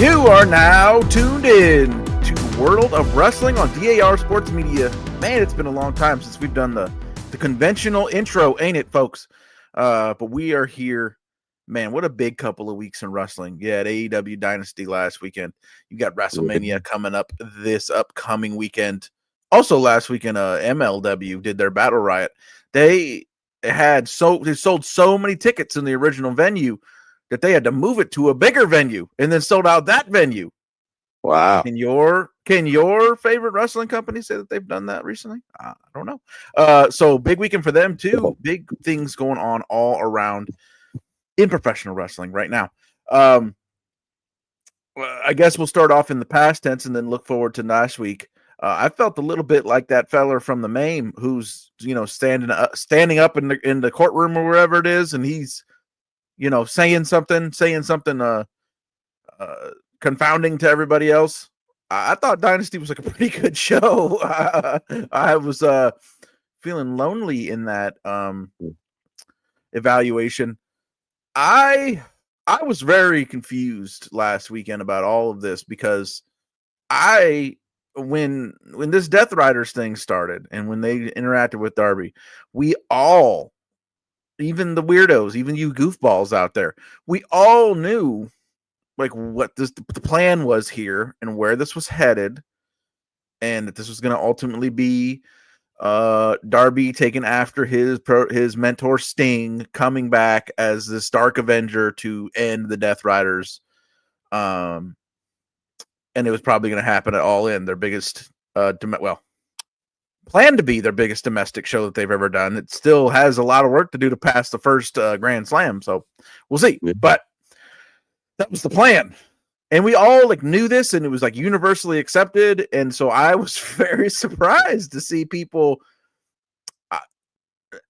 You are now tuned in to World of Wrestling on DAR Sports Media. Man, it's been a long time since we've done the conventional intro, ain't it, folks? But we are here. Man, what a big couple of weeks in wrestling. Yeah, at AEW Dynasty last weekend. You got Wrestlemania coming up this upcoming weekend. Also last weekend, MLW did their Battle Riot. They sold so many tickets in the original venue that they had to move it to a bigger venue and then sold out that venue. Wow. Can your favorite wrestling company say that they've done that recently? I don't know. So big weekend for them too. Big things going on all around in professional wrestling right now. I guess we'll start off in the past tense and then look forward to last week. I felt a little bit like that feller from the MAME who's standing up in the courtroom or wherever it is, and he's saying something confounding to everybody else. I thought Dynasty was like a pretty good show. I was feeling lonely in that evaluation. I was very confused last weekend about all of this because when this Death Riders thing started and when they interacted with Darby, we all, even the weirdos, even you goofballs out there, we all knew like what the plan was here and where this was headed, and that this was going to ultimately be Darby taking after his mentor Sting, coming back as this Dark Avenger to end the Death Riders. And it was probably going to happen at All In, their biggest planned to be their biggest domestic show that they've ever done. It still has a lot of work to do to pass the first Grand Slam, so we'll see. Yeah. But that was the plan, and we all knew this, and it was universally accepted. And so I was very surprised to see people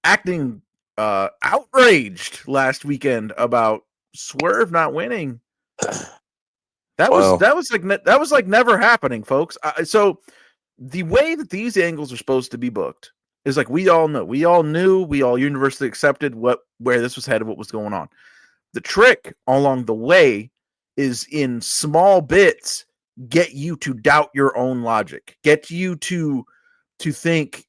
acting outraged last weekend about Swerve not winning. That was like never happening, folks. So the way that these angles are supposed to be booked is we all know, we all universally accepted where this was headed, what was going on. The trick along the way is in small bits, get you to doubt your own logic, get you to think,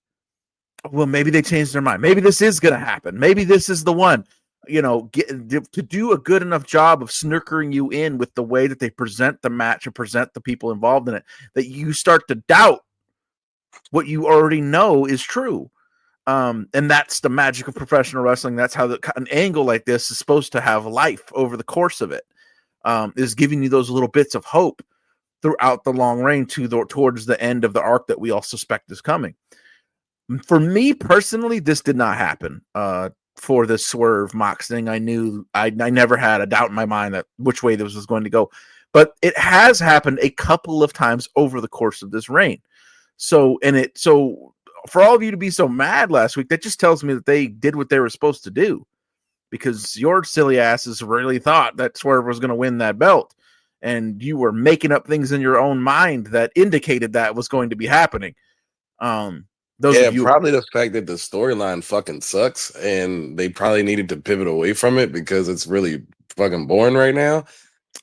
well, maybe they changed their mind. Maybe this is going to happen. Maybe this is the one, to do a good enough job of snookering you in with the way that they present the match and present the people involved in it, that you start to doubt what you already know is true. And that's the magic of professional wrestling. That's how an angle like this is supposed to have life over the course of it, is giving you those little bits of hope throughout the long range towards the end of the arc that we all suspect is coming. For me personally, this did not happen for the Swerve Mox thing. I knew I never had a doubt in my mind that which way this was going to go, but it has happened a couple of times over the course of this reign. So for all of you to be so mad last week, that just tells me that they did what they were supposed to do, because your silly asses really thought that Swerve was going to win that belt, and you were making up things in your own mind that indicated that was going to be happening. Probably the fact that the storyline fucking sucks, and they probably needed to pivot away from it because it's really fucking boring right now.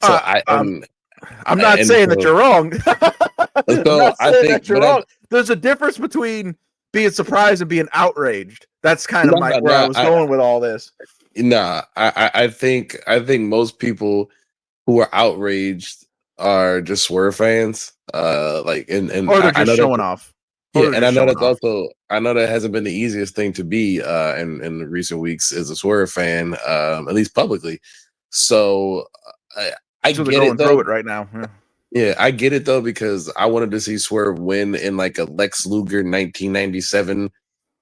So I'm not saying that you're wrong. So I think you're wrong. There's a difference between being surprised and being outraged. That's kind of where I was going with all this. I think most people who are outraged are just Swerve fans. Or they're just showing off. Yeah, and I know that's also, I know that hasn't been the easiest thing to be in the recent weeks as a Swerve fan, at least publicly. So I get it though. Through it right now. Yeah, I get it though, because I wanted to see Swerve win in a Lex Luger 1997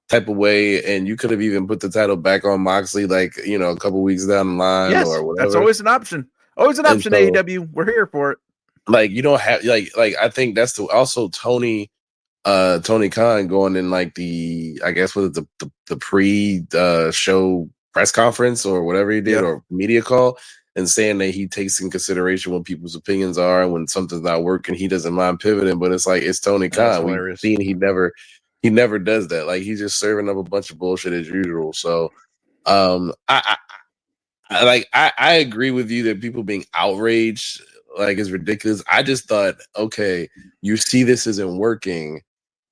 type of way, and you could have even put the title back on Moxley, a couple weeks down the line, or whatever. That's always an option. Always an option. So, AEW, we're here for it. You don't have I think that's also Tony Khan going in I guess was it the pre show press conference or whatever he did, or media call, and saying that he takes in consideration what people's opinions are, and when something's not working, he doesn't mind pivoting. But it's it's Tony Khan. We've seen he never does that. He's just serving up a bunch of bullshit as usual. So I agree with you that people being outraged, like is ridiculous. I just thought, okay, you see this isn't working,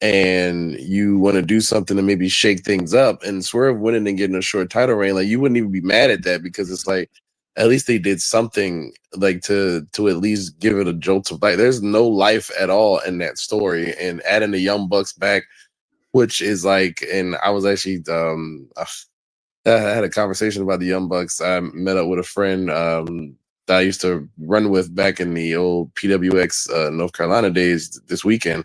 and you want to do something to maybe shake things up. And Swerve winning and getting a short title reign, like you wouldn't even be mad at that because it's like at least they did something like to at least give it a jolt of life. There's no life at all in that story, and adding the Young Bucks back, which is like, and I was actually I had a conversation about the Young Bucks. I met up with a friend that I used to run with back in the old PWX North Carolina days this weekend,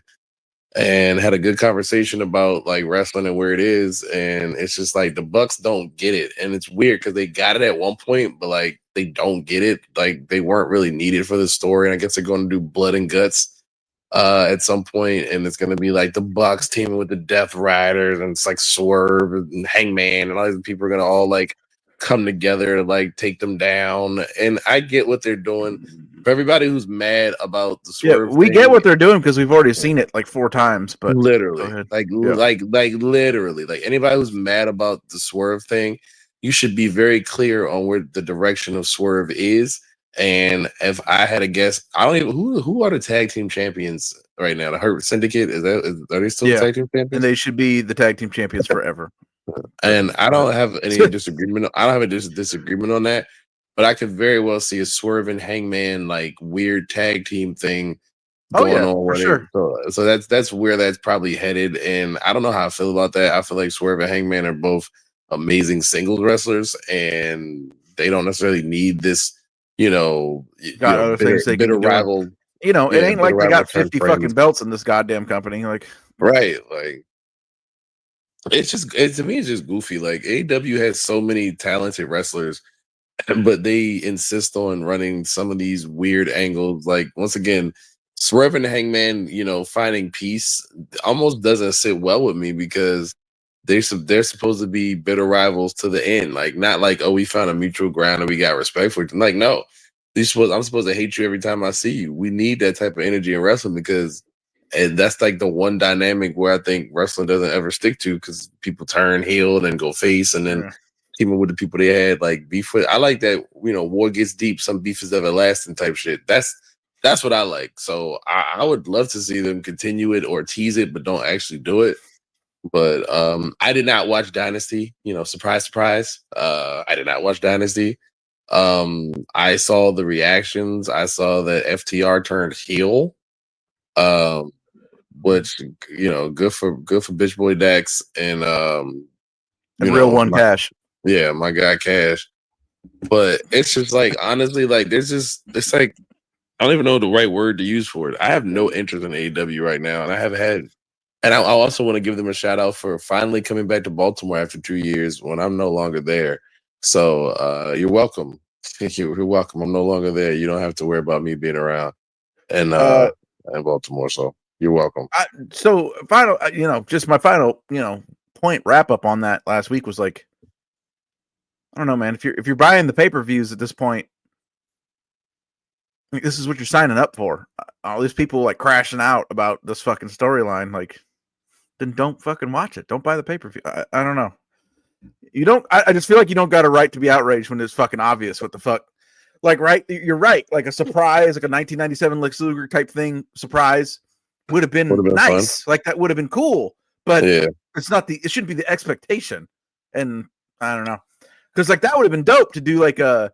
and had a good conversation about like wrestling and where it is. And it's just like the Bucks don't get it, and it's weird because they got it at one point, but like they don't get it. Like they weren't really needed for the story. And I guess they're going to do Blood and Guts at some point, and it's going to be like the Bucks teaming with the Death Riders, and it's like Swerve and Hangman, and all these people are going to all like come together to like take them down. And I get what they're doing. For everybody who's mad about the Swerve, we get what they're doing because we've already seen it like 4 times. But literally, like literally, like anybody who's mad about the Swerve thing, you should be very clear on where the direction of Swerve is. And if I had a guess, I don't even who are the tag team champions right now? The Hurt Syndicate, are they still tag team champions? And they should be the tag team champions forever. And I don't have any disagreement. I don't have a disagreement on that, but I could very well see a Swerve and Hangman like weird tag team thing going on. For sure. So that's where that's probably headed. And I don't know how I feel about that. I feel like Swerve and Hangman are both amazing singles wrestlers, and they don't necessarily need this. Bitter rival. It ain't like they got 50 fucking belts in this goddamn company. Like, right. Like, to me, it's just goofy. Like, AEW has so many talented wrestlers, but they insist on running some of these weird angles. Like, once again, Swerve and Hangman, finding peace almost doesn't sit well with me because they're supposed to be bitter rivals to the end. Like, not like, oh, we found a mutual ground and we got respect for it. Like, no, I'm supposed to hate you every time I see you. We need that type of energy in wrestling because that's like the one dynamic where I think wrestling doesn't ever stick to because people turn heel and go face and then teaming with the people they had like beef with. I like that, war gets deep, some beef is everlasting type shit. That's what I like. So I would love to see them continue it or tease it, but don't actually do it. But I did not watch Dynasty. Surprise, surprise. I did not watch Dynasty. I saw the reactions. I saw that FTR turned heel. Which good for Bitch Boy Dax and real one Cash. Yeah, my guy Cash. But it's just like honestly, like it's like I don't even know the right word to use for it. I have no interest in AEW right now, and I have had. And I also want to give them a shout out for finally coming back to Baltimore after 2 years when I'm no longer there. So you're welcome. You're welcome. I'm no longer there. You don't have to worry about me being around in Baltimore. So you're welcome. So final, just my final, point wrap up on that last week was like, I don't know, man. If you're buying the pay-per-views at this point, like, this is what you're signing up for. All these people like crashing out about this fucking storyline, like. Then don't fucking watch it. Don't buy the pay-per-view. I don't know. You don't. I just feel like you don't got a right to be outraged when it's fucking obvious what the fuck. Like, right? You're right. Like a surprise, like a 1997 Lex Luger type thing. Surprise would have been nice. Fun. Like that would have been cool. But it's not it shouldn't be the expectation. And I don't know, because like that would have been dope to do a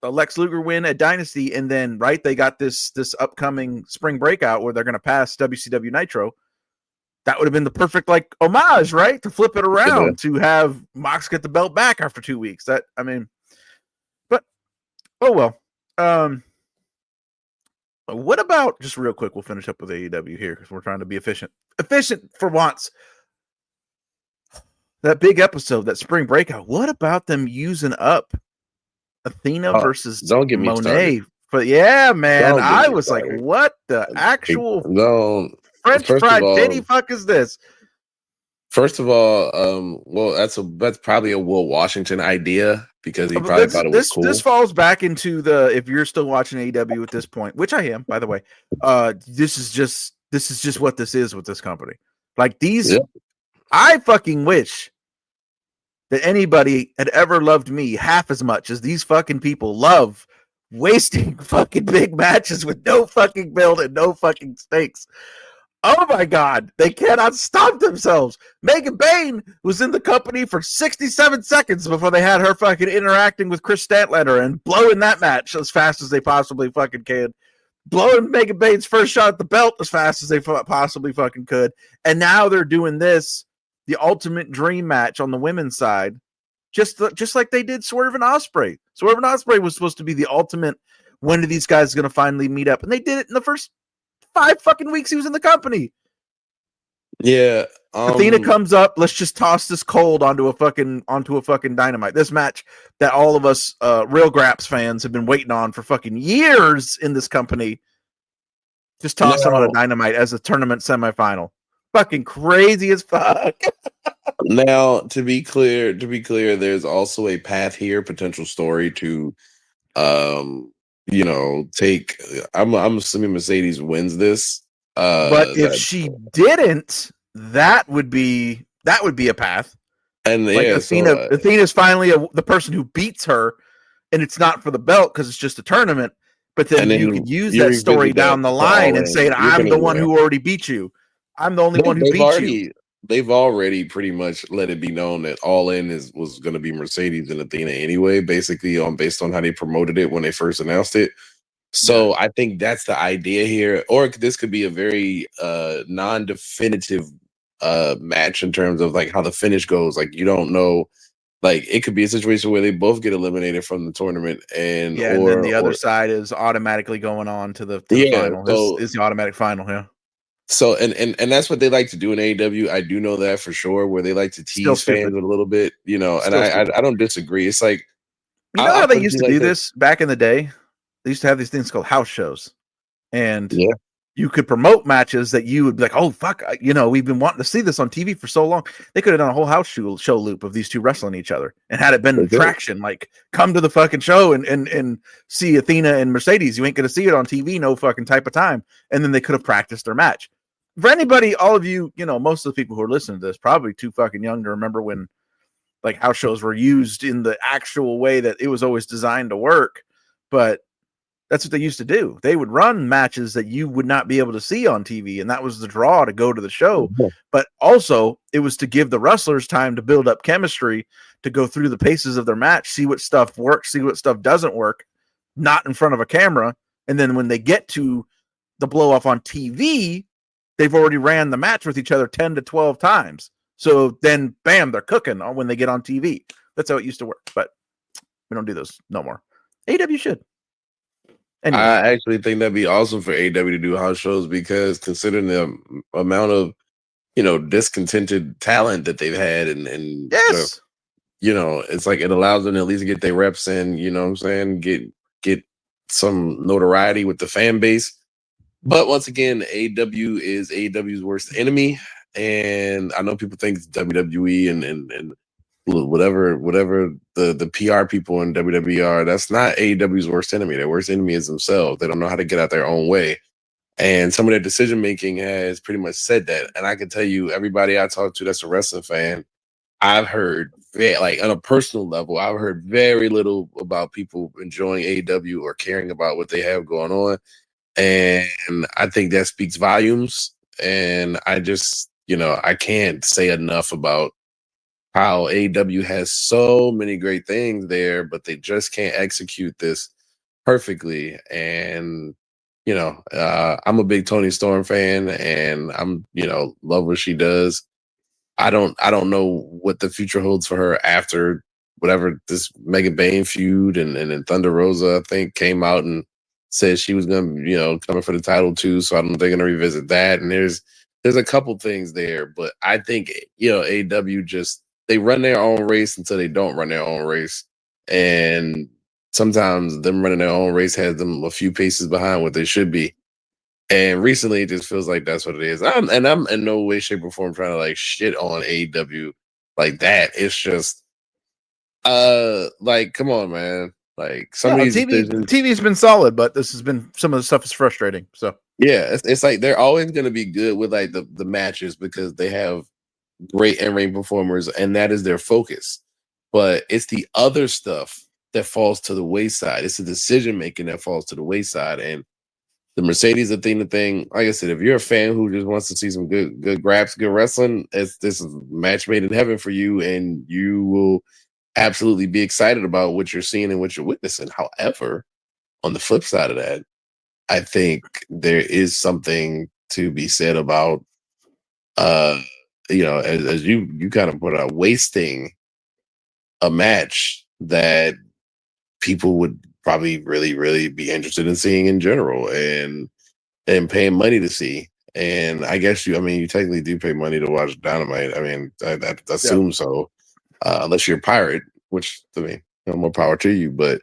Lex Luger win at Dynasty, and then they got this upcoming spring breakout where they're going to pass WCW Nitro. That would have been the perfect like homage, right? To flip it around to have Mox get the belt back after 2 weeks. But oh well. What about just real quick? We'll finish up with AEW here because we're trying to be efficient for once. That big episode, that spring breakout. What about them using up Athena versus Monet? But yeah, man, I was like, what the actual French fried titty fuck is this? First of all, well, that's probably a Will Washington idea because he probably thought it was cool. This falls back into if you're still watching AEW at this point, which I am, by the way. This is just what this is with this company. Like these, I fucking wish that anybody had ever loved me half as much as these fucking people love wasting fucking big matches with no fucking build and no fucking stakes. Oh my God, they cannot stop themselves. Megan Bayne was in the company for 67 seconds before they had her fucking interacting with Chris Statlander and blowing that match as fast as they possibly fucking can. Blowing Megan Bayne's first shot at the belt as fast as they possibly fucking could. And now they're doing this, the Ultimate Dream match on the women's side, just like they did Swerve and Ospreay. Swerve and Ospreay was supposed to be the ultimate, when are these guys going to finally meet up? And they did it in the first 5 fucking weeks he was in the company. Yeah. Athena comes up. Let's just toss this cold onto a fucking Dynamite. This match that all of us Real Graps fans have been waiting on for fucking years in this company. Just toss it on a Dynamite as a tournament semifinal. Fucking crazy as fuck. Now, to be clear, there's also a path here, potential story to take. I'm assuming Mercedes wins this. But if she didn't, that would be a path. And like Athena's finally the person who beats her, and it's not for the belt because it's just a tournament. But then you could use that story down the line and say, "I'm the one who already beat you. I'm the only one who beat you." They've already pretty much let it be known that All In was going to be Mercedes and Athena anyway, basically based on how they promoted it when they first announced it. So I think that's the idea here. Or this could be a very non-definitive match in terms of like how the finish goes. Like you don't know. Like it could be a situation where they both get eliminated from the tournament, and then the other side is automatically going on to the final. So is the automatic final, yeah. So and that's what they like to do in AEW. I do know that for sure, where they like to tease fans a little bit, and I don't disagree. It's like how they used to do this back in the day. They used to have these things called house shows, and you could promote matches that you would be like, oh fuck, we've been wanting to see this on TV for so long. They could have done a whole house show loop of these two wrestling each other, and had it been attraction, like come to the fucking show and see Athena and Mercedes. You ain't gonna see it on TV, no fucking type of time. And then they could have practiced their match. For anybody, all of you, most of the people who are listening to this, probably too fucking young to remember when like house shows were used in the actual way that it was always designed to work. But that's what they used to do. They would run matches that you would not be able to see on TV, and that was the draw to go to the show. But also, it was to give the wrestlers time to build up chemistry, to go through the paces of their match, see what stuff works, see what stuff doesn't work, not in front of a camera. And then when they get to the blow off on TV, they've already ran the match with each other 10 to 12 times. So then, bam, they're cooking when they get on TV. That's how it used to work. But we don't do those no more. AEW should. Anyway. I actually think that'd be awesome for AEW to do house shows, because considering the amount of, discontented talent that they've had and yes. It's like it allows them to at least get their reps in, what I'm saying? Get some notoriety with the fan base. But once again, AEW is AEW's worst enemy. And I know people think it's WWE and whatever the PR people in WWE are. That's not AEW's worst enemy. Their worst enemy is themselves. They don't know how to get out their own way. And some of their decision making has pretty much said that. And I can tell you, everybody I talk to that's a wrestling fan, I've heard, like on a personal level, I've heard very little about people enjoying AEW or caring about what they have going on. And I think that speaks volumes. And I just, I can't say enough about how AEW has so many great things there, but they just can't execute this perfectly. And, I'm a big Toni Storm fan, and I'm, love what she does. I don't know what the future holds for her after whatever this Megan Bayne feud, and then Thunder Rosa, I think, came out and said she was going to, coming for the title too. So I don't know if they're going to revisit that. And there's a couple things there, but I think, AEW just, they run their own race until they don't run their own race. And sometimes them running their own race has them a few paces behind what they should be. And recently it just feels like that's what it is. I'm in no way, shape, or form trying to like shit on AEW like that. It's just come on, man. Like some of these TV's been solid, but this has been, some of the stuff is frustrating. So yeah, it's like they're always gonna be good with like the matches because they have great in-ring performers, and that is their focus. But it's the other stuff that falls to the wayside. It's the decision making that falls to the wayside. And the Mercedes Athena thing, like I said, if you're a fan who just wants to see some good graps, good wrestling, this is a match made in heaven for you, and you will absolutely be excited about what you're seeing and what you're witnessing. However, on the flip side of that, I think there is something to be said about as you kind of put out, wasting a match that people would probably really, really be interested in seeing in general and paying money to see. And I guess you technically do pay money to watch Dynamite. I mean, I assume so, unless you're a pirate, which more power to you. But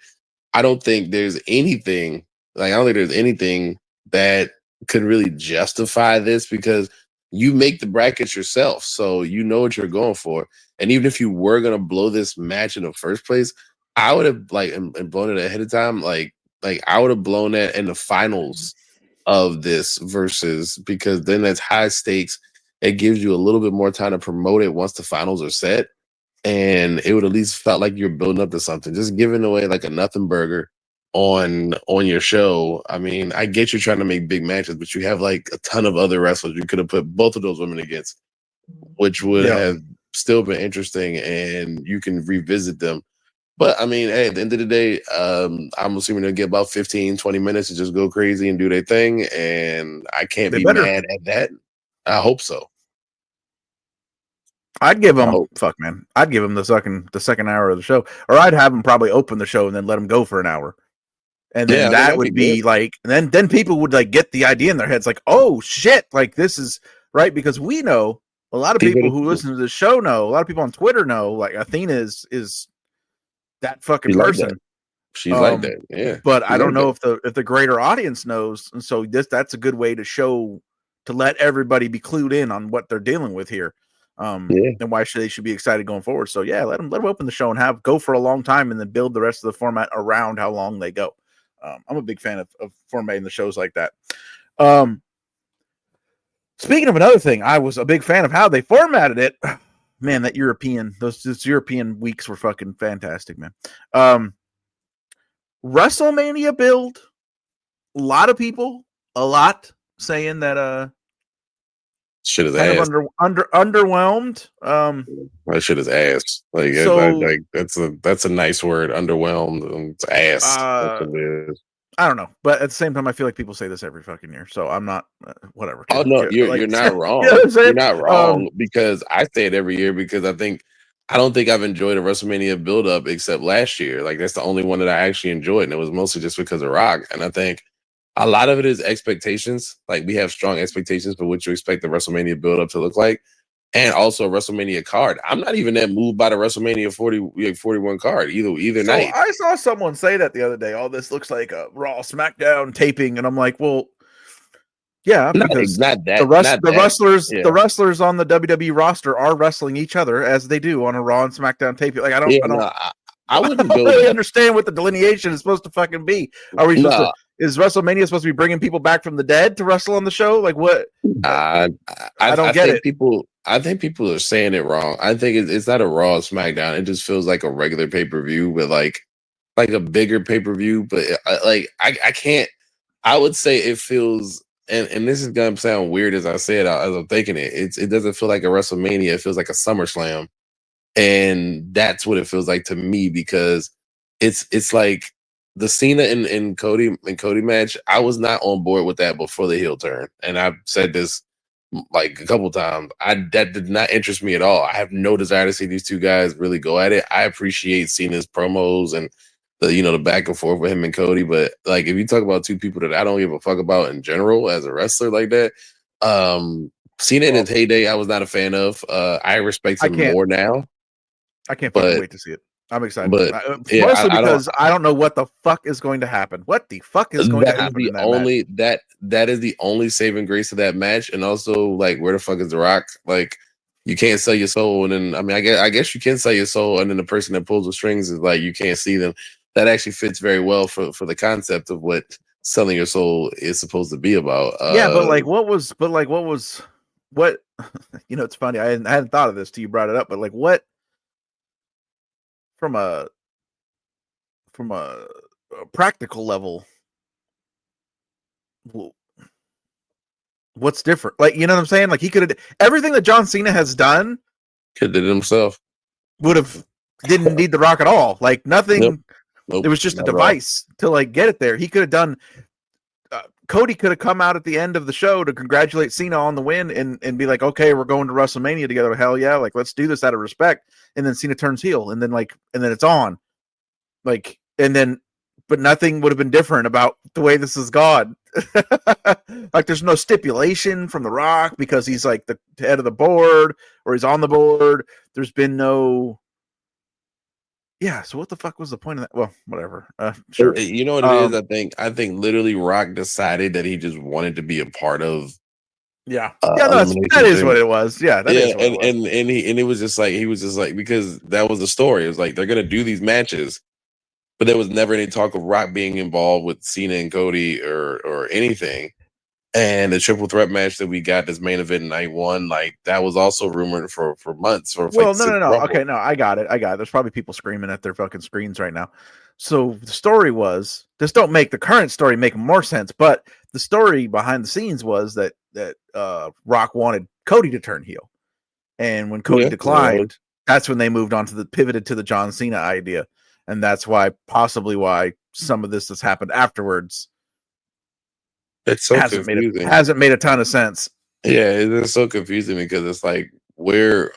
I don't think there's anything that could really justify this, because you make the brackets yourself, so you know what you're going for. And even if you were gonna blow this match in the first place, I would have and blown it ahead of time. Like I would have blown that in the finals of this versus, because then that's high stakes. It gives you a little bit more time to promote it once the finals are set, and it would at least felt like you're building up to something. Just giving away like a nothing burger on your show. I mean, I get you're trying to make big matches, but you have like a ton of other wrestlers you could have put both of those women against, which would have still been interesting, and you can revisit them. But I mean, hey, at the end of the day, I'm assuming they'll get about 15, 20 minutes to just go crazy and do their thing, and I can't be mad at that. I hope so. I'd give them I'd give them the second hour of the show, or I'd have them probably open the show and then let them go for an hour. And then that would be like, and then people would like get the idea in their heads, like, oh shit, like this is right, because we know a lot of people who listen to the show know, a lot of people on Twitter know, like Athena is that fucking person. Like that. She's like that, yeah. But I don't know if the greater audience knows, and so that's a good way to let everybody be clued in on what they're dealing with here. And why they should be excited going forward. So yeah, let them open the show and go for a long time, and then build the rest of the format around how long they go. I'm a big fan of formatting the shows like that. Speaking of another thing, I was a big fan of how they formatted it. Man, those European weeks were fucking fantastic, man. Wrestlemania build. A lot of people saying that shit is kind ass. of underwhelmed. That shit is ass. Like, that's a nice word. Underwhelmed. It's ass. That's what it is. I don't know, but at the same time, I feel like people say this every fucking year, so I'm not whatever. Oh no, you're not wrong. You're not wrong, because I say it every year, because I don't think I've enjoyed a WrestleMania build up except last year. Like, that's the only one that I actually enjoyed, and it was mostly just because of Rock. And I think a lot of it is expectations. Like, we have strong expectations for what you expect the WrestleMania build up to look like, and also a WrestleMania card. I'm not even that moved by the WrestleMania 41 card either night. I saw someone say that the other day. Oh, this looks like a Raw SmackDown taping, and I'm like, well, yeah, because the wrestlers on the WWE roster are wrestling each other as they do on a Raw and SmackDown taping. Like, I wouldn't really understand what the delineation is supposed to fucking be. Are we supposed to? Is WrestleMania supposed to be bringing people back from the dead to wrestle on the show? Like, what? I don't get it. I think people are saying it wrong. I think it's not a Raw SmackDown. It just feels like a regular pay-per-view, but like a bigger pay-per-view. But I can't. I would say it feels, and this is gonna sound weird as I say it, as I'm thinking it. It doesn't feel like a WrestleMania. It feels like a SummerSlam, and that's what it feels like to me, because it's like the Cena and Cody match. I was not on board with that before the heel turn, and I've said this like a couple times. That did not interest me at all. I have no desire to see these two guys really go at it. I appreciate Cena's promos and the back and forth with him and Cody, but like, if you talk about two people that I don't give a fuck about in general as a wrestler like that, Cena in his heyday, I was not a fan of. I respect him more now. I can't wait to see it. I'm excited, but mostly because I don't know what the fuck is going to happen. What the fuck is going to happen in that match? That is the only saving grace of that match, and also, like, where the fuck is The Rock? Like, you can't sell your soul, and then I guess you can sell your soul, and then the person that pulls the strings is like, you can't see them. That actually fits very well for the concept of what selling your soul is supposed to be about. What it's funny. I hadn't thought of this till you brought it up, but like, what from a from a practical level, what's different? Like, you know what I'm saying? Like, he could have everything that John Cena has done. Could have did it himself. Didn't need The Rock at all. Like, nothing. Nope, it was just a device to like get it there. He could have done. Cody could have come out at the end of the show to congratulate Cena on the win and be like, okay, we're going to WrestleMania together. Hell yeah. Like, let's do this out of respect. And then Cena turns heel and then it's on. Like, and then, but nothing would have been different about the way this is gone. Like, there's no stipulation from The Rock because he's like the head of the board or he's on the board. There's been no. Yeah, so what the fuck was the point of that? Well, whatever. Sure. You know what it is? I think literally Rock decided that he just wanted to be a part of. Yeah, that is what it was. Yeah, that is what it was. And it was just like because that was the story. It was like they're gonna do these matches, but there was never any talk of Rock being involved with Cena and Cody or anything. And the triple threat match that we got this main event night one, like that was also rumored for months. No. Okay, no, I got it. There's probably people screaming at their fucking screens right now. So the story was, this don't make the current story make more sense, but the story behind the scenes was that Rock wanted Cody to turn heel. And when Cody declined, that's when they moved on to pivoted to the John Cena idea. And that's possibly why some of this has happened afterwards. It's so confusing. Hasn't made a ton of sense. Yeah, it's so confusing because it's like where's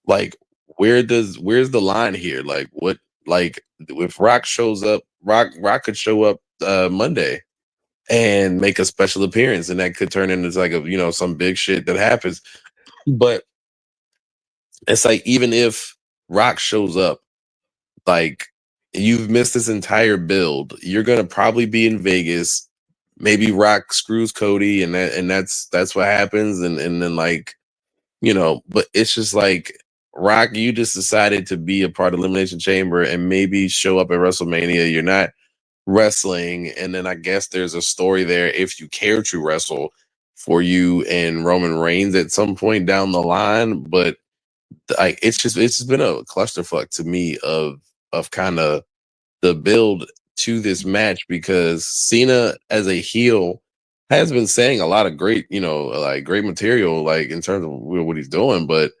the line here? Like what? Like if Rock shows up, Rock could show up Monday and make a special appearance, and that could turn into like some big shit that happens. But it's like even if Rock shows up, like you've missed this entire build. You're gonna probably be in Vegas. Maybe Rock screws Cody, and that's what happens, and then but it's just like Rock, you just decided to be a part of Elimination Chamber and maybe show up at WrestleMania. You're not wrestling, and then I guess there's a story there if you care to wrestle for you and Roman Reigns at some point down the line. But like it's just been a clusterfuck to me of kind of the build to this match, because Cena as a heel has been saying a lot of great, great material, like in terms of what he's doing, but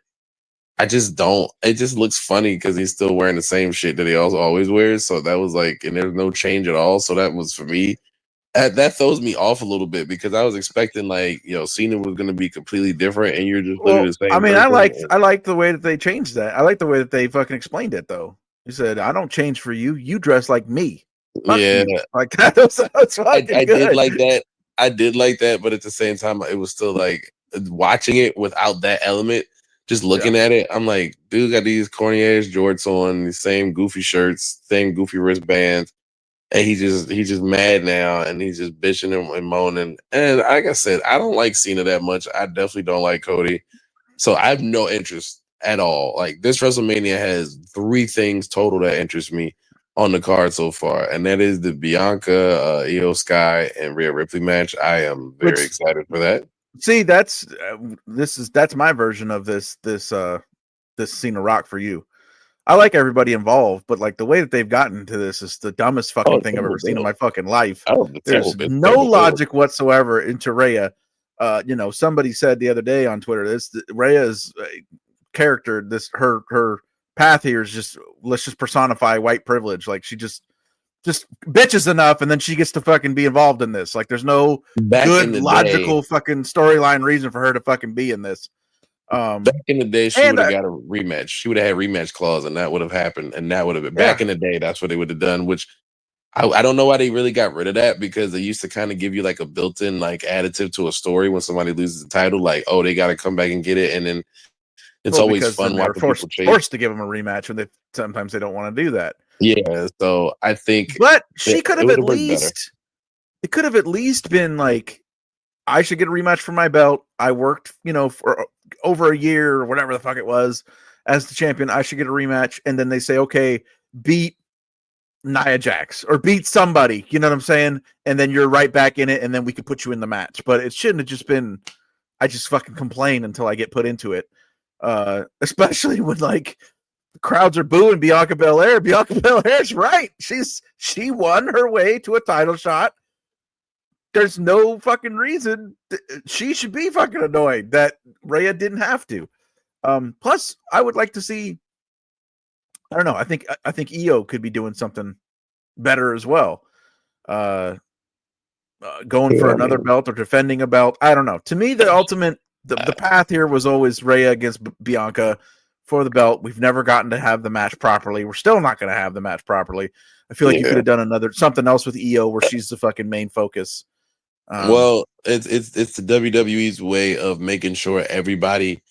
I just don't. It just looks funny because he's still wearing the same shit that he also always wears. So that was like, and there's no change at all. So that was for me. That throws me off a little bit because I was expecting Cena was going to be completely different, and you're just literally the same. I mean, I liked the way that they changed that. I like the way that they fucking explained it, though. He said, "I don't change for you. You dress like me." Yeah, like that. That's fucking I good. did like that. I did like that, but at the same time, it was still like watching it without that element. Just looking at it, I'm like, dude got these corny ass jorts on, the same goofy shirts, same goofy wristbands, and he's just mad now, and he's just bitching and moaning. And like I said, I don't like Cena that much. I definitely don't like Cody, so I have no interest at all. Like this WrestleMania has 3 things total that interest me on the card so far, and that is the Bianca, Io Sky, and Rhea Ripley match. I am very excited for that. See, that's my version of this Cena Rock for you. I like everybody involved, but like the way that they've gotten to this is the dumbest fucking thing I've ever seen in my fucking life. There's no logic whatsoever into Rhea. Somebody said the other day on Twitter, Rhea's character, her path here is just, let's just personify white privilege. Like she just bitches enough, and then she gets to fucking be involved in this. Like there's no good logical fucking storyline reason for her to fucking be in this. Back in the day, she would have got a rematch. She would have had rematch clause, and that would have happened. And that would have been back in the day. That's what they would have done. Which I don't know why they really got rid of that, because they used to kind of give you like a built-in like additive to a story when somebody loses the title. Like, oh, they got to come back and get it, and then it's always fun watching people forced to give them a rematch, and sometimes they don't want to do that. Yeah, so I think, but she could have at least. It could have at least been like, I should get a rematch for my belt. I worked, for over a year or whatever the fuck it was as the champion. I should get a rematch. And then they say, okay, beat Nia Jax or beat somebody, you know what I'm saying? And then you're right back in it. And then we could put you in the match, but it shouldn't have just been, I just fucking complain until I get put into it. Especially when like The crowds are booing Bianca Belair. Bianca Belair's right. She won her way to a title shot. There's no fucking reason she should be fucking annoyed that Rhea didn't have to. Plus, I would like to see. I don't know. I think Io could be doing something better as well. Going for another belt or defending a belt. I don't know. To me, the ultimate the path here was always Rhea against Bianca for the belt. We've never gotten to have the match properly. We're still not going to have the match properly. I feel like you could have done something else with Io where she's the fucking main focus. Well, it's the WWE's way of making sure everybody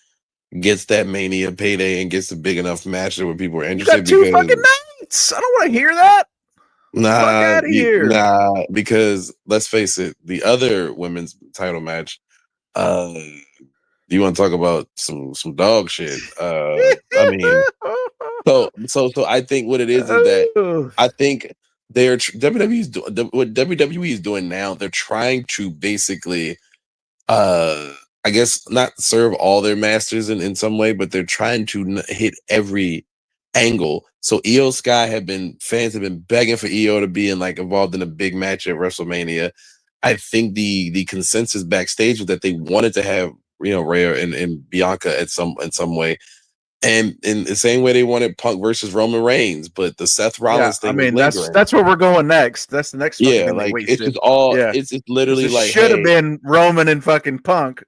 gets that Mania payday and gets a big enough match where people are interested. You got 2 fucking nights. I don't want to hear that. Nah, because let's face it, the other women's title match, you want to talk about some dog shit. I mean, so I think what it is that I think what WWE is doing now, they're trying to basically I guess not serve all their masters in some way, but they're trying to hit every angle. So fans have been begging for Io to be involved in a big match at WrestleMania. I think the consensus backstage was that they wanted to have Rhea and Bianca in some way, and in the same way they wanted Punk versus Roman Reigns, but the Seth Rollins thing. I mean, that's where we're going next. That's the next. It's just all. Yeah. It's literally should have been Roman and fucking Punk.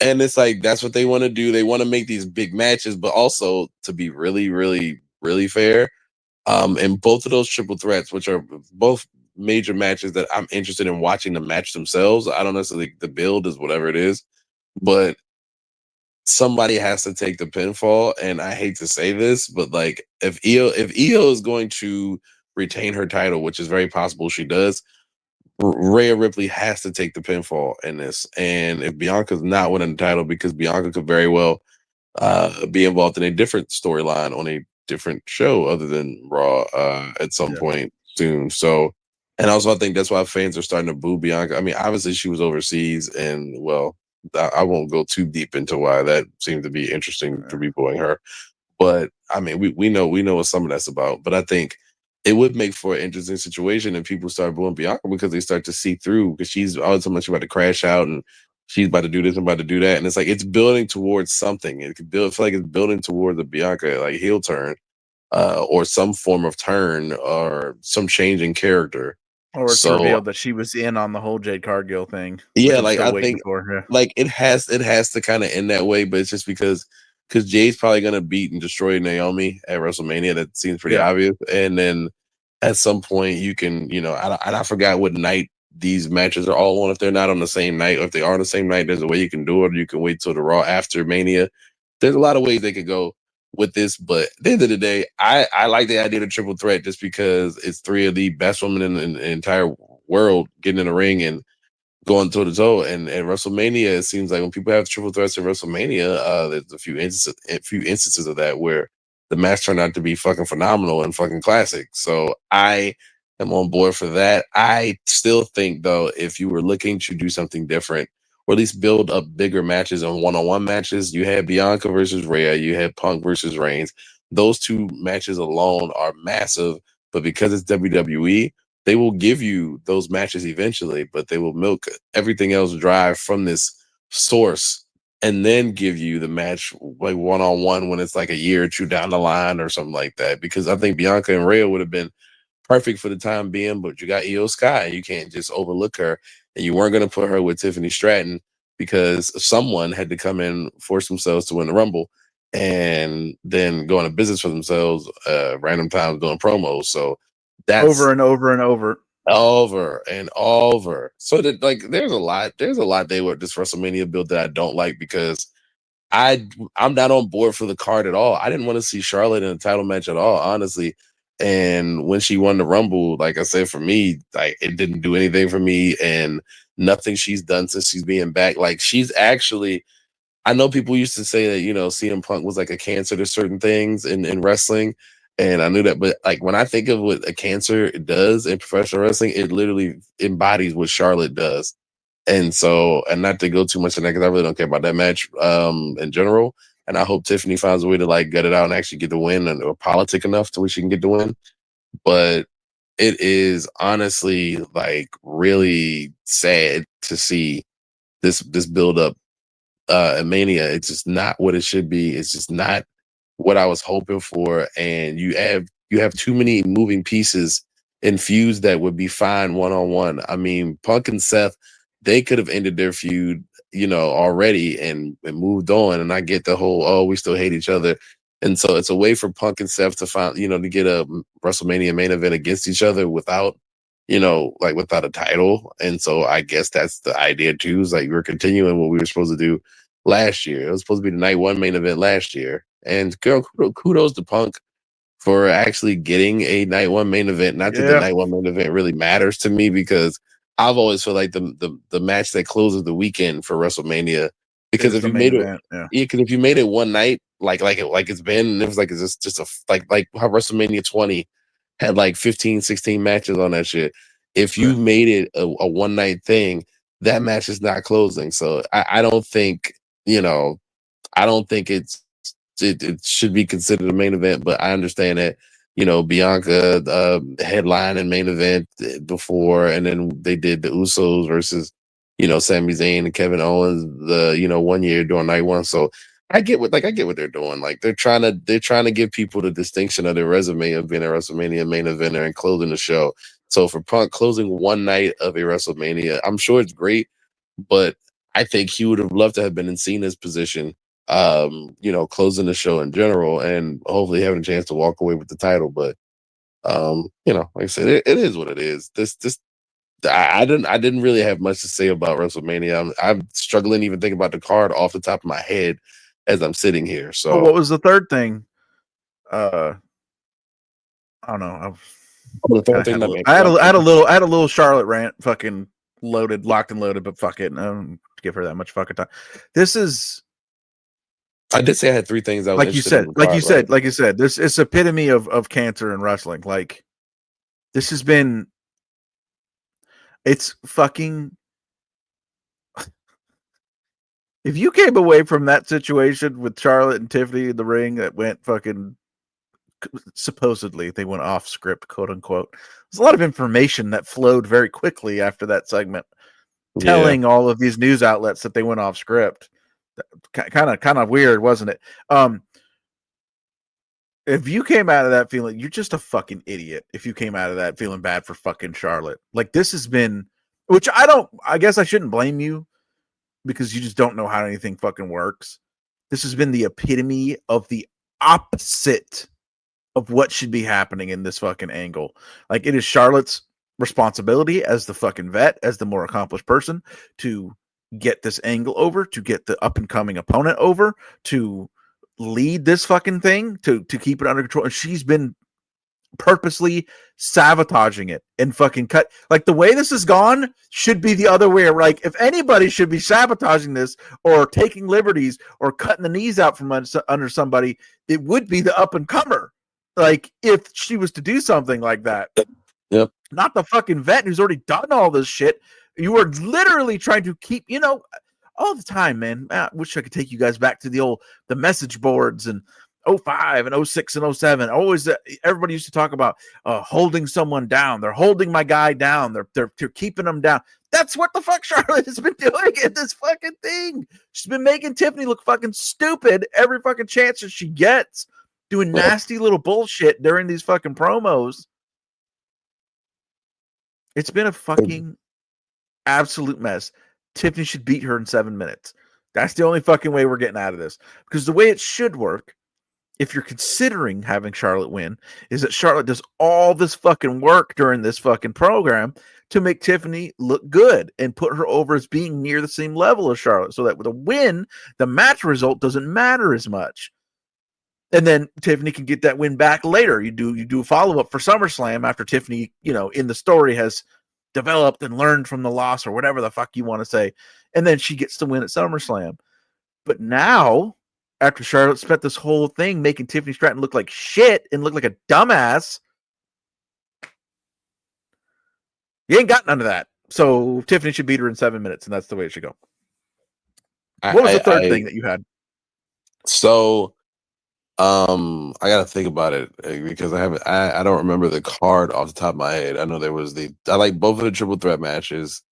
And it's that's what they want to do. They want to make these big matches, but also to be really, really, really fair. And both of those triple threats, which are both major matches that I'm interested in watching the match themselves. I don't necessarily the build is whatever it is, but somebody has to take the pinfall. And I hate to say this, but if Io is going to retain her title, which is very possible she does, Rhea Ripley has to take the pinfall in this. And if Bianca's not winning the title, because Bianca could very well be involved in a different storyline on a different show other than Raw at some point soon. So, and also I think that's why fans are starting to boo Bianca. I mean, obviously she was overseas, and well, I won't go too deep into why that seemed to be interesting to be booing her. But I mean, we know what some of that's about. But I think it would make for an interesting situation if people start booing Bianca because they start to see through, because she's all so much about to crash out and she's about to do this and about to do that. And it's it's building towards something. It could feel like it's building towards the Bianca heel turn or some form of turn or some change in character. Or it's revealed that she was in on the whole Jade Cargill thing. Yeah, I think it has to kind of end that way, but it's just because Jade's probably gonna beat and destroy Naomi at WrestleMania. That seems pretty obvious. And then at some point you can, I forgot what night these matches are all on. If they're not on the same night, or if they are on the same night, there's a way you can do it. Or you can wait till the Raw after Mania. There's a lot of ways they could go with this, but at the end of the day, I like the idea of triple threat just because it's 3 of the best women in the entire world getting in the ring and going toe to toe. And at WrestleMania, it seems like when people have triple threats at WrestleMania, there's a few instances of that where the match turned out to be fucking phenomenal and fucking classic. So I am on board for that. I still think though, if you were looking to do something different, or at least build up bigger matches and one-on-one matches, you had Bianca versus Rhea, you had Punk versus Reigns. Those 2 matches alone are massive, but because it's WWE, they will give you those matches eventually, but they will milk everything else dry from this source and then give you the match one-on-one when it's a year or 2 down the line or something like that. Because I think Bianca and Rhea would have been perfect for the time being, but you got Io Sky. You can't just overlook her, and you weren't going to put her with Tiffany Stratton because someone had to come in, force themselves to win the Rumble, and then go into business for themselves random times doing promos. So that's over and over and over and over. So that there's a lot they were this WrestleMania build that I don't like, because I'm not on board for the card at all. I didn't want to see Charlotte in a title match at all, honestly. And when she won the Rumble, like I said, for me, it didn't do anything for me, and nothing she's done since she's being back. She's actually, I know people used to say that, CM Punk was like a cancer to certain things in wrestling. And I knew that, but when I think of what a cancer does in professional wrestling, it literally embodies what Charlotte does. And so, and not to go too much in that, because I really don't care about that match in general, and I hope Tiffany finds a way to like gut it out and actually get the win, or politic enough to where she can get the win. But it is honestly like really sad to see this build up at Mania. It's just not what it should be. It's just not what I was hoping for. And you have too many moving pieces infused that would be fine one-on-one. I mean, Punk and Seth, they could have ended their feud, already and moved on. And I get the whole, we still hate each other. And so it's a way for Punk and Seth to find, to get a WrestleMania main event against each other without, without a title. And so I guess that's the idea too, is like we're continuing what we were supposed to do last year. It was supposed to be the night one main event last year. And girl, kudos to Punk for actually getting a night one main event. Not that the night one main event really matters to me, because I've always felt like the match that closes the weekend for WrestleMania. Because if you made it, because if you made it one night, like it's been, and it was like it's just a like how WrestleMania 20 had like 15, 16 matches on that shit. If you made it a one night thing, that match is not closing. So I don't think, I don't think it should be considered a main event, but I understand that, Bianca headline and main event before, and then they did the Usos versus, Sami Zayn and Kevin Owens, the 1 year during night one. So I get what they're doing. Like they're trying to give people the distinction of their resume of being a WrestleMania main eventer and closing the show. So for Punk closing one night of a WrestleMania, I'm sure it's great, but I think he would have loved to have been in Cena's position, closing the show in general, and hopefully having a chance to walk away with the title. But like I said, it is what it is. I didn't really have much to say about WrestleMania. I'm struggling to even think about the card off the top of my head as I'm sitting here. So what was the third thing? I don't know. the third thing I had a little Charlotte rant, fucking locked and loaded, but fuck it. I don't give her that much fucking time. I did say I had three things. Like you said, this is epitome of cancer in wrestling. Like this has been, it's fucking. If you came away from that situation with Charlotte and Tiffany in the ring that went fucking, supposedly they went off script, quote unquote. There's a lot of information that flowed very quickly after that segment, telling all of these news outlets that they went off script. Kind of weird, wasn't it? If you came out of that feeling, you're just a fucking idiot. If you came out of that feeling bad for fucking Charlotte, like this has been, which I guess I shouldn't blame you, because you just don't know how anything fucking works. This has been the epitome of the opposite of what should be happening in this fucking angle. Like it is Charlotte's responsibility as the fucking vet, as the more accomplished person, to get this angle over, to get the up and coming opponent over, to lead this fucking thing, to keep it under control. And she's been purposely sabotaging it and fucking cut. Like the way this has gone should be the other way. Like if anybody should be sabotaging this or taking liberties or cutting the knees out from under somebody, it would be the up and comer. Like if she was to do something like that, not the fucking vet who's already done all this shit. You are literally trying to keep, all the time, man. I wish I could take you guys back to the message boards and 05 and 06 and 07. Always, everybody used to talk about holding someone down. They're holding my guy down. They're keeping him down. That's what the fuck Charlotte has been doing in this fucking thing. She's been making Tiffany look fucking stupid every fucking chance that she gets, doing nasty little bullshit during these fucking promos. It's been a fucking absolute mess. Tiffany should beat her in 7 minutes. That's the only fucking way we're getting out of this. Because the way it should work, if you're considering having Charlotte win, is that Charlotte does all this fucking work during this fucking program to make Tiffany look good and put her over as being near the same level as Charlotte, so that with a win, the match result doesn't matter as much. And then Tiffany can get that win back later. You do a follow-up for SummerSlam after Tiffany, in the story has developed and learned from the loss or whatever the fuck you want to say. And then she gets to win at SummerSlam. But now, after Charlotte spent this whole thing making Tiffany Stratton look like shit and look like a dumbass, you ain't got none of that. So Tiffany should beat her in 7 minutes, and that's the way it should go. What was the third thing that you had? So, I gotta think about it because I don't remember the card off the top of my head. I know there was I like both of the triple threat matches,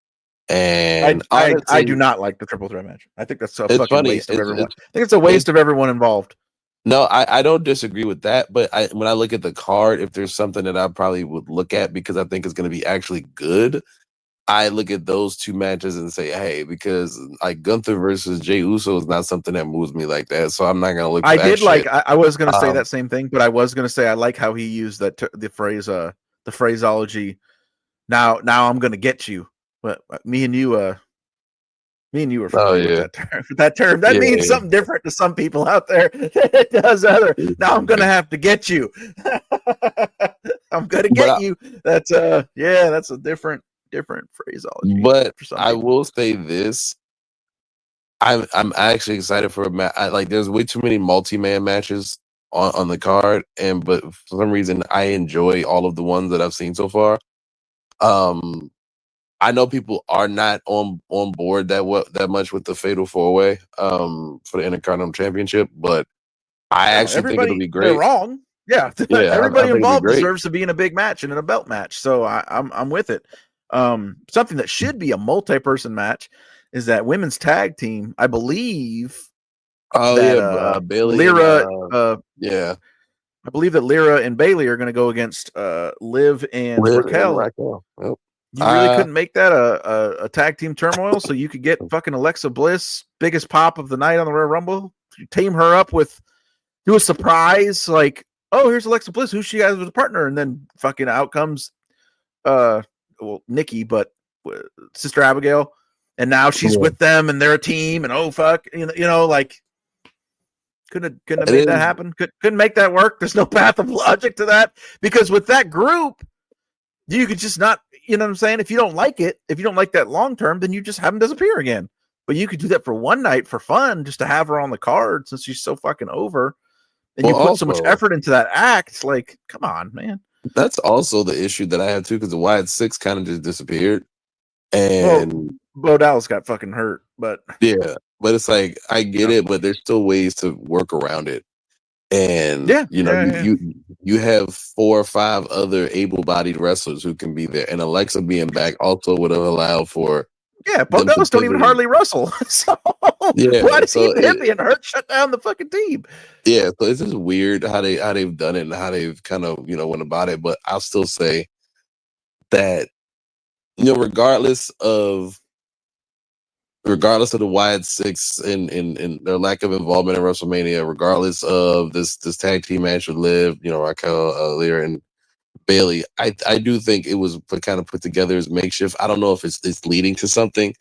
and I do honestly, not like the triple threat match. I think that's a it's fucking funny. waste of everyone. I think it's a waste of everyone involved. No, I don't disagree with that, but when I look at the card, if there's something that I probably would look at because I think it's going to be actually good, I look at those two matches and say, hey, because like Gunther versus Jey Uso is not something that moves me like that, so I'm not going to look for that shit. I was going to say that same thing, but I was going to say I like how he used that the phrase, the phraseology. Now I'm going to get you. But me and you are familiar with that term. That term that means something different to some people out there. It does other. Now I'm gonna have to get you. I'm gonna get you. That's that's a different phraseology. But I will say this: I'm actually excited for a match. Like, there's way too many multi-man matches on the card, but for some reason, I enjoy all of the ones that I've seen so far. I know people are not on board that much with the Fatal 4-Way for the Intercontinental Championship, but I actually think it'll be great. They're wrong. Yeah, I everybody involved great. deserves to be in a big match and in a belt match. So I'm with it. Something that should be a multi-person match is that women's tag team. I believe. Bailey. Lyra. I believe that Lyra and Bailey are going to go against Liv and Raquel. Yep. You really couldn't make that a tag team turmoil, so you could get fucking Alexa Bliss, biggest pop of the night on the Royal Rumble. You team her up do a surprise, like, oh, here's Alexa Bliss, who she has as a partner, and then fucking out comes Nikki, but Sister Abigail, and now she's with them, and they're a team, and oh fuck, you know, like couldn't have made that happen. Couldn't make that work. There's no path of logic to that, because with that group, you could just not, you know what I'm saying? If you don't like it, if you don't like that long term, then you just have them disappear again. But you could do that for one night for fun, just to have her on the card since she's so fucking over. And you put so much effort into that act. Like, come on, man. That's also the issue that I have too, because the Wyatt Six kind of just disappeared. And Bo Dallas got fucking hurt, but it's like, I get it, but there's still ways to work around it. And you have 4 or 5 other able-bodied wrestlers who can be there, and Alexa being back also would have allowed for. Yeah, Bo Dallas don't even hardly wrestle. So why does him being hurt shut down the fucking team? Yeah, so it's just weird how they've done it and how they've kind of went about it. But I'll still say that regardless of the Wyatt Six and their lack of involvement in WrestleMania, regardless of this tag team match with Liv, Raquel, Lyra, and Bailey, I do think it was kind of put together as makeshift. I don't know if it's leading to something,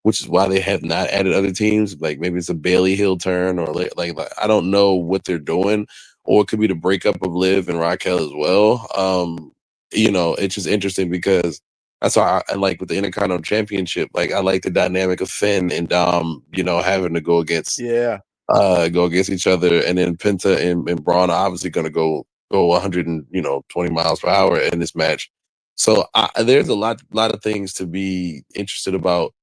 which is why they have not added other teams. Like, maybe it's a Bailey heel turn, or like I don't know what they're doing, or it could be the breakup of Liv and Raquel as well. It's just interesting because that's why I like with the Intercontinental Championship. Like, I like the dynamic of Finn and Dom, having to go against each other, and then Penta and Braun are obviously going to go 120 miles per hour in this match. So there's a lot of things to be interested about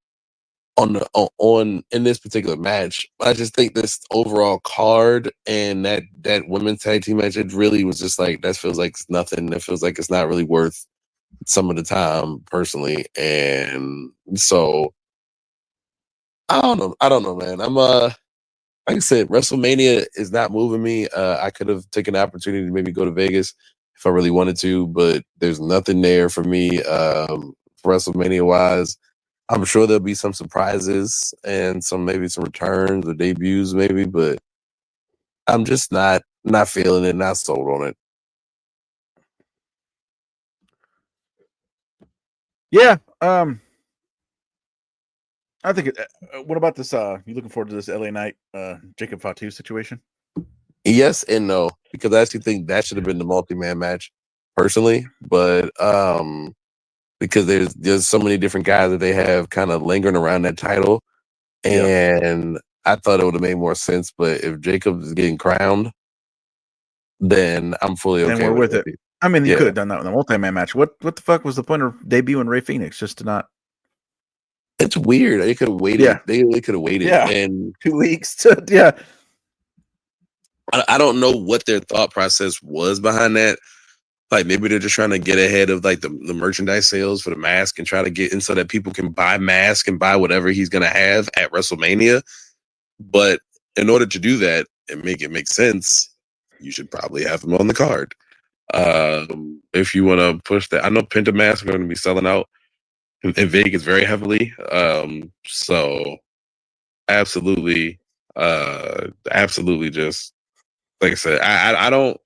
on in this particular match. I just think this overall card and that women's tag team match, it really was just like, that feels like it's nothing. It feels like it's not really worth some of the time, personally. And so I don't know, man. I'm like I said, WrestleMania is not moving me. I could have taken the opportunity to maybe go to Vegas if I really wanted to, but there's nothing there for me WrestleMania wise. I'm sure there'll be some surprises and maybe some returns or debuts, maybe, but I'm just not feeling it, not sold on it. Yeah. I think. What about this? You looking forward to this LA Knight, Jacob Fatu situation? Yes and no, because I actually think that should have been the multi-man match, personally. But because there's so many different guys that they have kind of lingering around that title, and I thought it would have made more sense. But if Jacob is getting crowned, then I'm fully okay. And we're with it. I mean, you could have done that in the multi-man match. What the fuck was the point of debuting Ray Phoenix just to not? It's weird. They could have waited. They could have waited. Yeah. And 2 weeks to I don't know what their thought process was behind that. Like maybe they're just trying to get ahead of like the merchandise sales for the mask and try to get in so that people can buy mask and buy whatever he's gonna have at WrestleMania. But in order to do that and make it make sense, you should probably have him on the card. If you want to push that, I know Penta masks are going to be selling out in Vegas very heavily. So absolutely, absolutely, just like I said, I don't.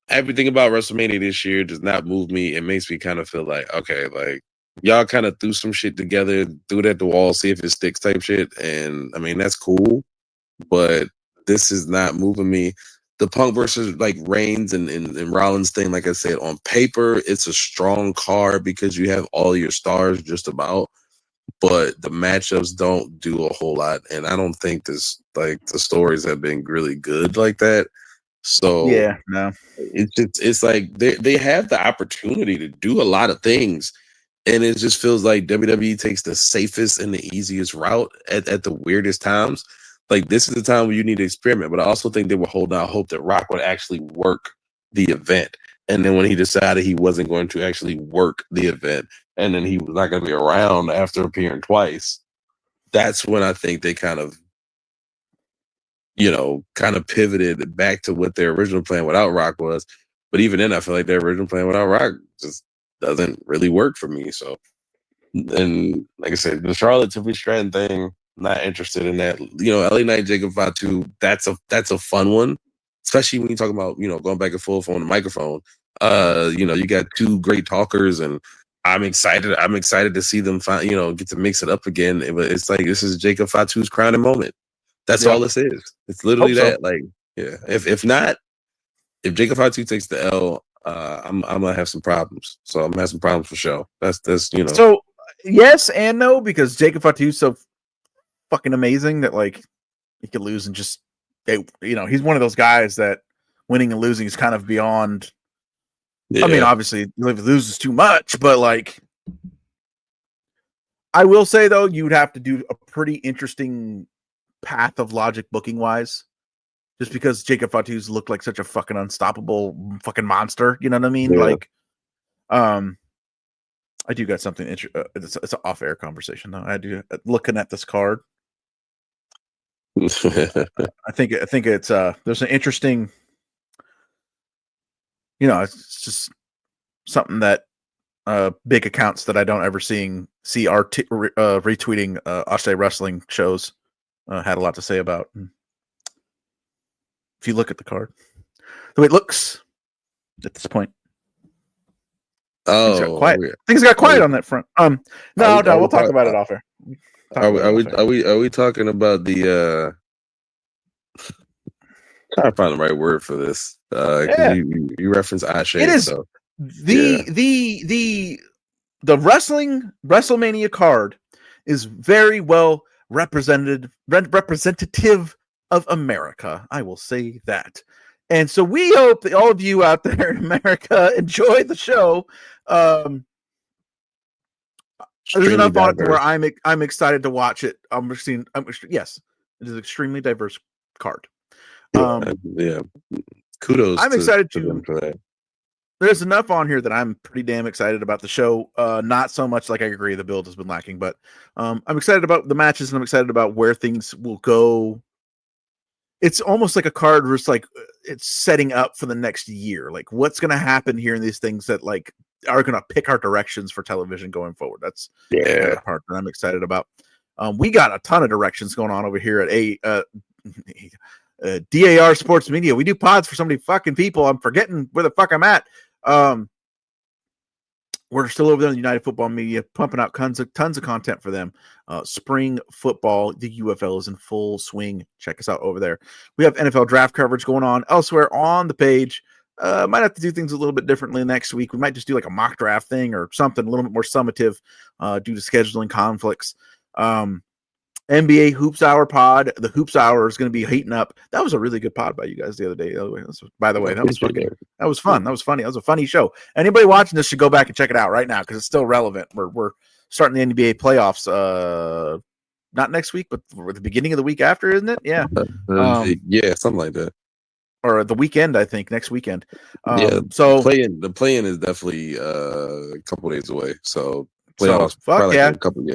Everything about WrestleMania this year does not move me. It makes me kind of feel like, okay, like y'all kind of threw some shit together, threw it at the wall, see if it sticks type shit. And I mean, that's cool, but this is not moving me. The Punk versus like Reigns and Rollins thing, like I said, on paper, it's a strong card because you have all your stars just about, but the matchups don't do a whole lot. And I don't think this, like, the stories have been really good like that. So Yeah, no. it's like they have the opportunity to do a lot of things, and it just feels like WWE takes the safest and the easiest route at the weirdest times. Like this is the time where you need to experiment, but I also think they were holding out hope that Rock would actually work the event. And then when he decided he wasn't going to actually work the event, and then he was not going to be around after appearing twice, that's when I think they kind of pivoted back to what their original plan without Rock was. But even then, I feel like their original plan without Rock just doesn't really work for me. So, and like I said, the Charlotte Tiffany Stratton thing, not interested in that. LA Knight, Jacob Fatu, that's a fun one, especially when you talk about going back and forth on the microphone. You got two great talkers, and I'm excited. I'm excited to see them get to mix it up again. But it's like this is Jacob Fatu's crowning moment. That's all this is. It's literally that. So. Like, yeah. If not, if Jacob Fatu takes the L, I'm gonna have some problems. So I'm gonna have some problems for sure. That's So yes and no, because Jacob Fatu's so fucking amazing that like he could lose and just he's one of those guys that winning and losing is kind of beyond. Yeah. I mean, obviously, if he loses too much, but like I will say though, you would have to do a pretty interesting path of logic booking wise, just because Jacob Fatu's looked like such a fucking unstoppable fucking monster. You know what I mean? Yeah. Like, I do got something. It's an off-air conversation though. I do looking at this card. I think it's there's an interesting. It's just something that big accounts that I don't ever see retweeting Ashe Wrestling shows had a lot to say about. If you look at the card, the way it looks at this point, things got quiet. Things got quiet on that front. No, we'll talk about it off air. Are we talking about the? Trying to find the right word for this. Yeah. You reference Ashe. It is so, the Wrestlemania card is very well representative of America. I will say that. And so we hope that all of you out there in America enjoy the show. There's enough on it where I'm excited to watch it. Yes, it is an extremely diverse card. Yeah. Kudos. I'm excited to them for that. There's enough on here that I'm pretty damn excited about the show. Not so much, like I agree, the build has been lacking, but I'm excited about the matches and I'm excited about where things will go. It's almost like a card where it's like it's setting up for the next year. Like what's going to happen here in these things that like are going to pick our directions for television going forward. That's the part that I'm excited about. We got a ton of directions going on over here at DAR Sports Media. We do pods for so many fucking people. I'm forgetting where the fuck I'm at. We're still over there in the United Football Media, pumping out tons of content for them. Spring football, the UFL is in full swing. Check us out over there. We have NFL draft coverage going on elsewhere on the page. Might have to do things a little bit differently next week. We might just do like a mock draft thing or something a little bit more summative due to scheduling conflicts. NBA Hoops Hour pod. The Hoops Hour is going to be heating up. That was a really good pod by you guys the other day. By the way, that was fun. That was fun. That was funny. That was a funny show. Anybody watching this should go back and check it out right now because it's still relevant. We're starting the NBA playoffs. Not next week, but the beginning of the week after, isn't it? Yeah. Yeah, something like that. or the weekend, I think next weekend. So the play-in is definitely a couple days away. So playoffs, fuck yeah, like a couple,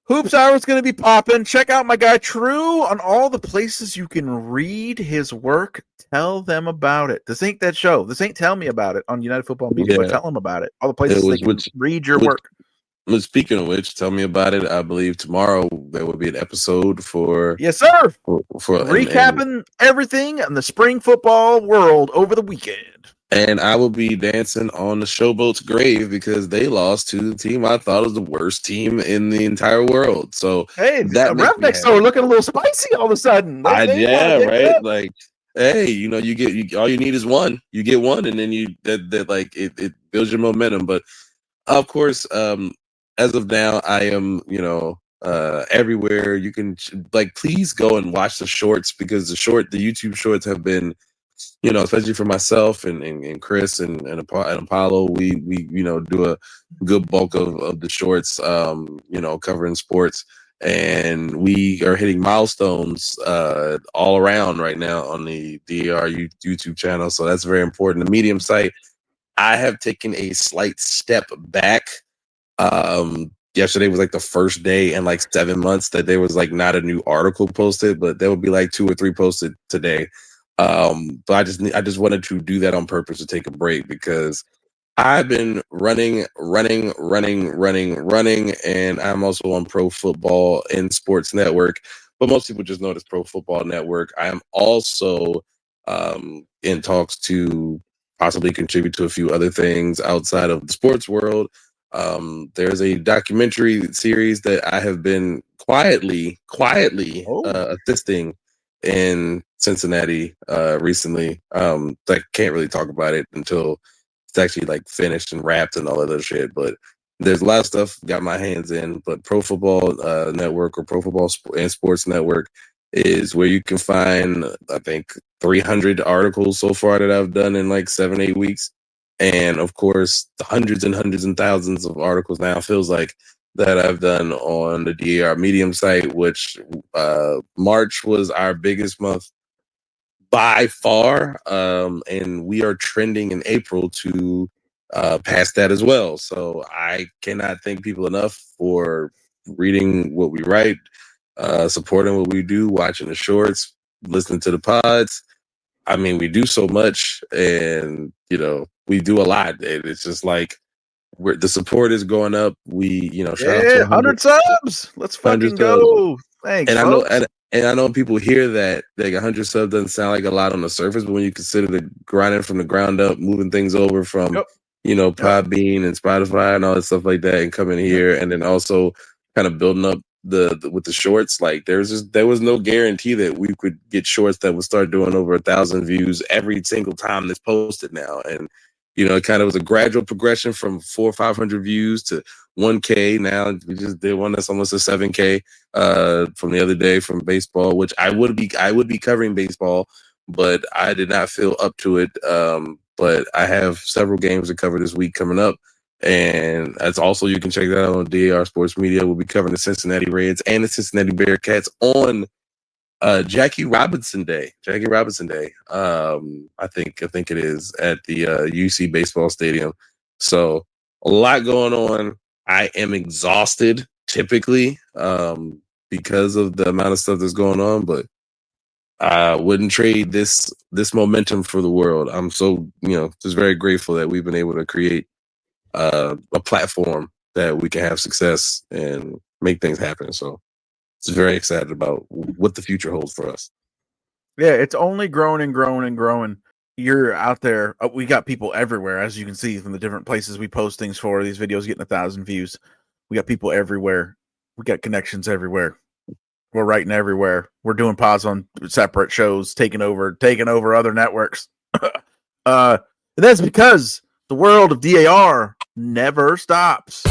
Hoops Hour is going to be popping. Check out my guy True on all the places you can read his work. Tell them about it. This ain't that show. This ain't Tell Me About It on United Football Media, but tell them about it. All the places they can read your work. Speaking of which, tell me about it. I believe tomorrow there will be an episode for yes, sir. For recapping everything in the spring football world over the weekend. And I will be dancing on the Showboat's grave because they lost to the team I thought was the worst team in the entire world. So hey, that ref next door looking a little spicy all of a sudden. Right. Like, hey, you get all you need is one. You get one, and then it builds your momentum. But of course, as of now, I am everywhere. You can please go and watch the shorts because the YouTube shorts have been, especially for myself and Chris and Apollo, we do a good bulk of the shorts, covering sports, and we are hitting milestones all around right now on the DAR YouTube channel. So that's very important. The Medium site, I have taken a slight step back. Yesterday was the first day in 7 months that there was not a new article posted, but there would be 2 or 3 posted today. But I just wanted to do that on purpose to take a break because I've been running, and I'm also on Pro Football and Sports Network, but most people just know this Pro Football Network. I am also in talks to possibly contribute to a few other things outside of the sports world. There's a documentary series that I have been quietly assisting in Cincinnati recently. I can't really talk about it until it's actually finished and wrapped and all that other shit. But there's a lot of stuff got my hands in. But Pro Football Network or Pro Football and Sports Network is where you can find, I think, 300 articles so far that I've done in 7-8 weeks. And of course, the hundreds and hundreds and thousands of articles now feels like that I've done on the DAR Medium site, which March was our biggest month by far. And we are trending in April to pass that as well. So I cannot thank people enough for reading what we write, supporting what we do, watching the shorts, listening to the pods. I mean, we do so much, and we do a lot. It's just the support is going up. We, shout out to 100 subs. Let's fucking go. Thanks, and folks. I know people hear that 100 subs doesn't sound like a lot on the surface, but when you consider the grinding from the ground up, moving things over from Podbean and Spotify and all that stuff like that, and coming here, and then also kind of building up with the shorts, there was no guarantee that we could get shorts that would start doing over 1,000 views every single time that's posted now. And it kind of was a gradual progression from 400 or 500 views to 1K. Now we just did one that's almost a 7K from the other day from baseball, which I would be covering baseball, but I did not feel up to it. But I have several games to cover this week coming up. And that's also, you can check that out on DAR Sports Media. We'll be covering the Cincinnati Reds and the Cincinnati Bearcats on Jackie Robinson Day. I think it is at the UC Baseball Stadium. So a lot going on. I am exhausted typically because of the amount of stuff that's going on, but I wouldn't trade this momentum for the world. I'm so just very grateful that we've been able to create a platform that we can have success and make things happen. So it's very excited about what the future holds for us. Yeah, it's only growing and growing and growing. You're out there. We got people everywhere, as you can see from the different places we post things for. These videos getting 1,000 views. We got people everywhere. We got connections everywhere. We're writing everywhere. We're doing pods on separate shows, taking over other networks. That's because the world of DAR never stops.